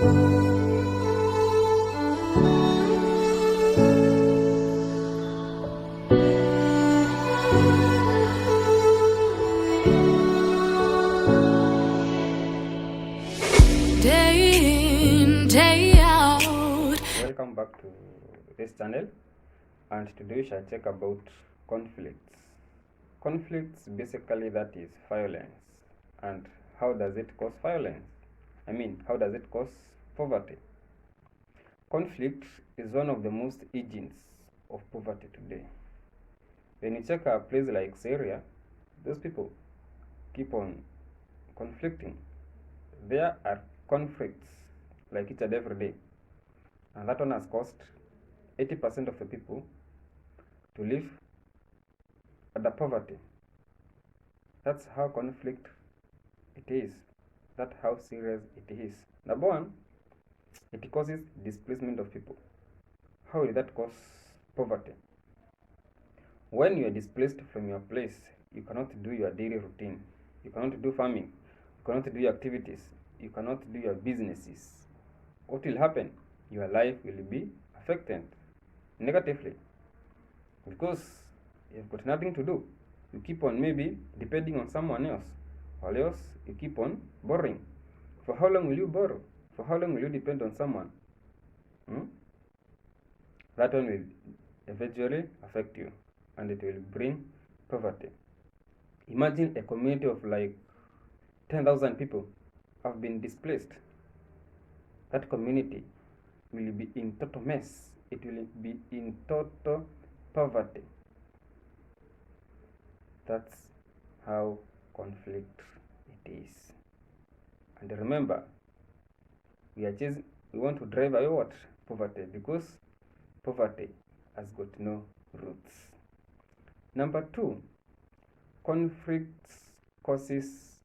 Day in, day out. Welcome back to this channel, and today we shall check about conflicts. Conflicts, basically, that is violence. And how does it cause violence? How does it cause poverty? Conflict is one of the most agents of poverty today. When you check a place like Syria, those people keep on conflicting. There are conflicts like each and every day, and that one has caused 80% of the people to live under poverty. That's how conflict it is. That's how serious it is. Number one, it causes displacement of people. How will that cause poverty? When you are displaced from your place, you cannot do your daily routine. You cannot do farming. You cannot do your activities. You cannot do your businesses. What will happen? Your life will be affected negatively because you've got nothing to do. You keep on maybe depending on someone else, or else you keep on borrowing. For how long will you borrow? For how long will you depend on someone? That one will eventually affect you, and it will bring poverty. Imagine a community of like 10,000 people have been displaced. That community will be in total mess. It will be in total poverty. That's how conflict it is. And remember, we want to drive away what? Poverty, because poverty has got no roots. Number two, conflicts causes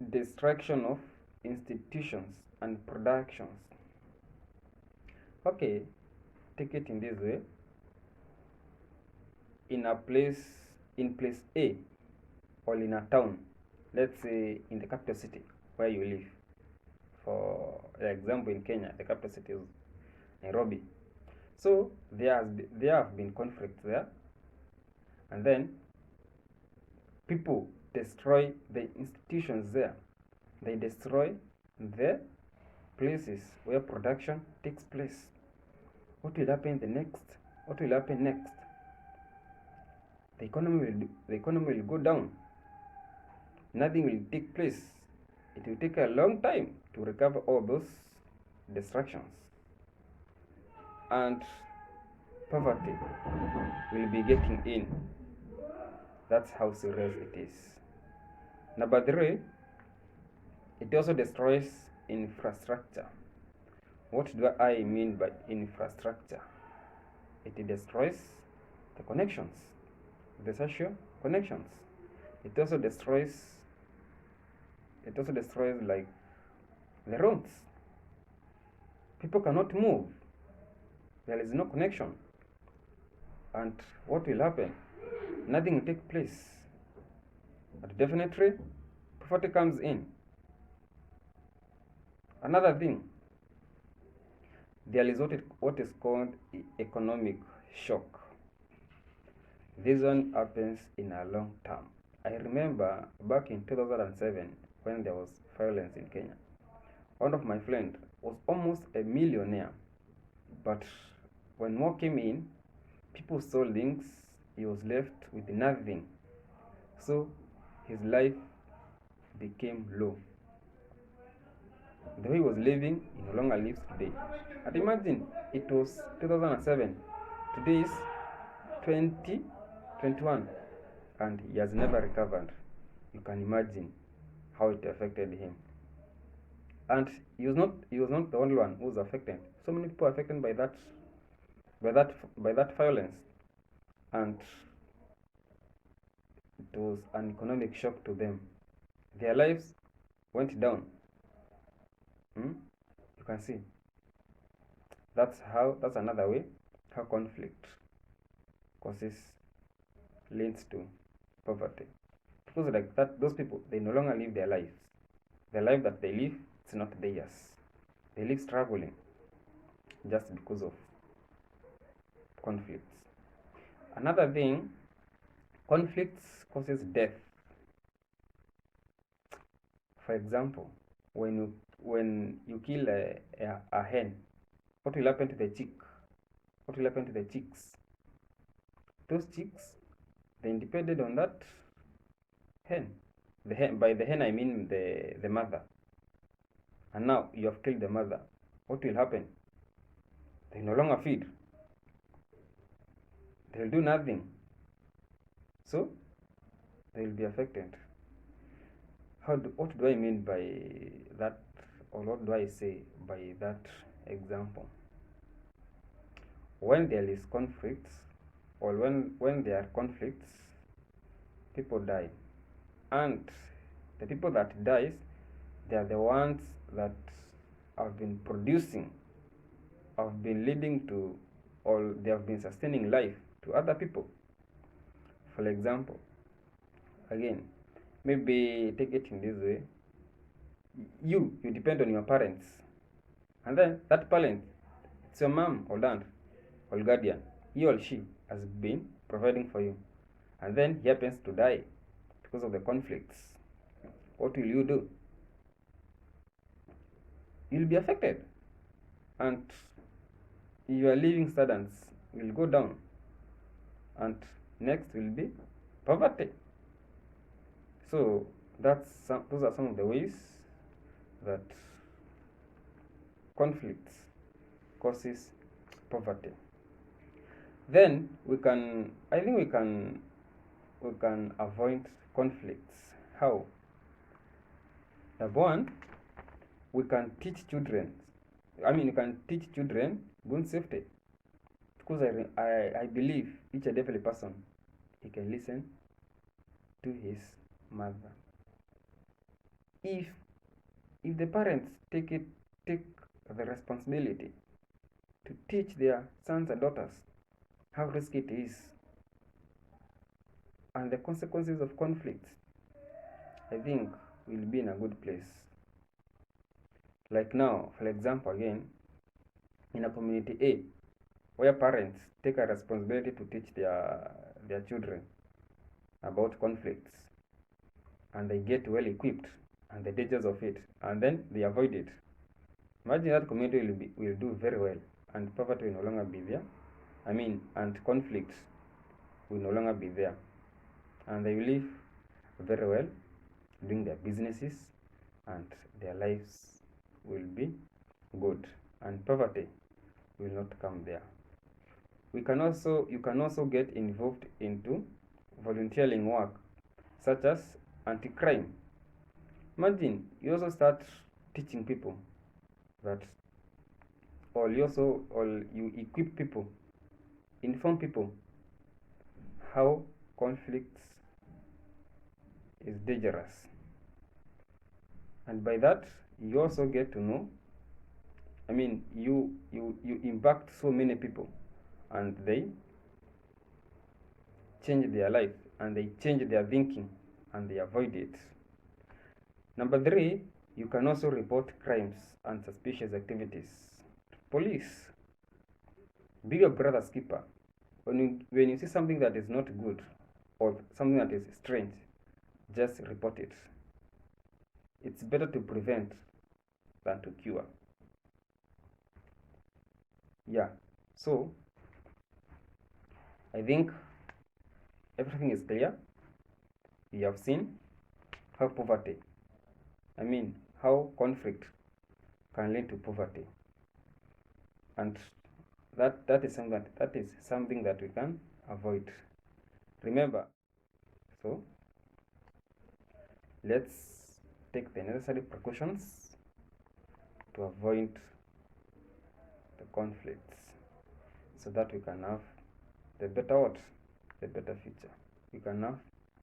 destruction of institutions and productions. Okay, take it in this way. In place A, or in a town, let's say in the capital city where you live. For example, in Kenya, the capital city is Nairobi. So there have been conflicts there, and then people destroy the institutions there. They destroy the places where production takes place. What will happen next? What will happen next? The economy will go down. Nothing will take place. It will take a long time to recover all those destructions, and poverty will be getting in. That's how serious it is. Number three, it also destroys infrastructure. What do I mean by infrastructure? It destroys the connections, the social connections. It also destroys like the roads. People cannot move. There is no connection. And what will happen? Nothing will take place. But definitely, poverty comes in. Another thing, there is what is called economic shock. This one happens in a long term. I remember back in 2007 when there was violence in Kenya. One of my friends was almost a millionaire, but when war came in, people stole things, he was left with nothing. So his life became low. The way he was living, he no longer lives today. And imagine, it was 2007. Today is 2021, and he has never recovered. You can imagine how it affected him. And he was not the only one who was affected. So many people are affected by that violence, and it was an economic shock to them. Their lives went down. You can see. That's another way how conflict leads to poverty. Because like that, those people, they no longer live their lives. The life that they live, it's not theirs. They live struggling just because of conflicts. Another thing, conflicts causes death. For example, when you kill a hen, what will happen to the chick? What will happen to the chicks? Those chicks, they depended on that hen. By the hen I mean the mother. And now you have killed the mother. What will happen? They no longer feed. They will do nothing. So they will be affected. What do I mean by that, or what do I say by that example? When there is conflicts, or when there are conflicts, people die. And the people that dies, they are the ones that have been producing, have been leading to, or they have been sustaining life to other people. For example, again, maybe take it in this way. You depend on your parents, and then that parent, it's your mom or dad or guardian, he or she has been providing for you, and then he happens to die because of the conflicts. What will you do? You'll be affected, and your living standards will go down, and next will be poverty. So those are some of the ways that conflicts causes poverty. Then I think we can avoid conflicts. How? Number one, we can teach children. You can teach children gun safety, because I believe each and every person, he can listen to his mother. If the parents take the responsibility to teach their sons and daughters how risky it is and the consequences of conflicts, I think we'll be in a good place. Like now, for example, again, in a community A, where parents take a responsibility to teach their children about conflicts, and they get well equipped and the dangers of it, and then they avoid it. Imagine that community will do very well, and poverty will no longer be there. And conflict will no longer be there, and they will live very well, doing their businesses, and their lives will be good, and poverty will not come there. You can also get involved into volunteering work, such as anti-crime. Imagine you also start teaching people that, or you equip people, inform people how conflicts is dangerous, and by that you also get to know. You impact so many people, and they change their life, and they change their thinking, and they avoid it. Number 3, you can also report crimes and suspicious activities to police. Be your brother's keeper. When you see something that is not good, or something that is strange, just report it. It's better to prevent than to cure. Yeah, so I think everything is clear. You have seen how how conflict can lead to poverty, and that is something that we can avoid. Remember, so let's take the necessary precautions to avoid the conflicts, so that we can have the better future. We can have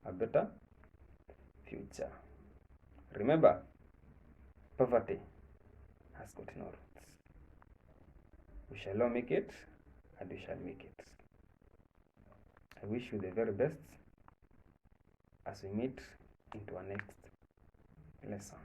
a better future. Remember, poverty has got no roots. We shall all make it, and we shall make it. I wish you the very best as we meet into our next lesson.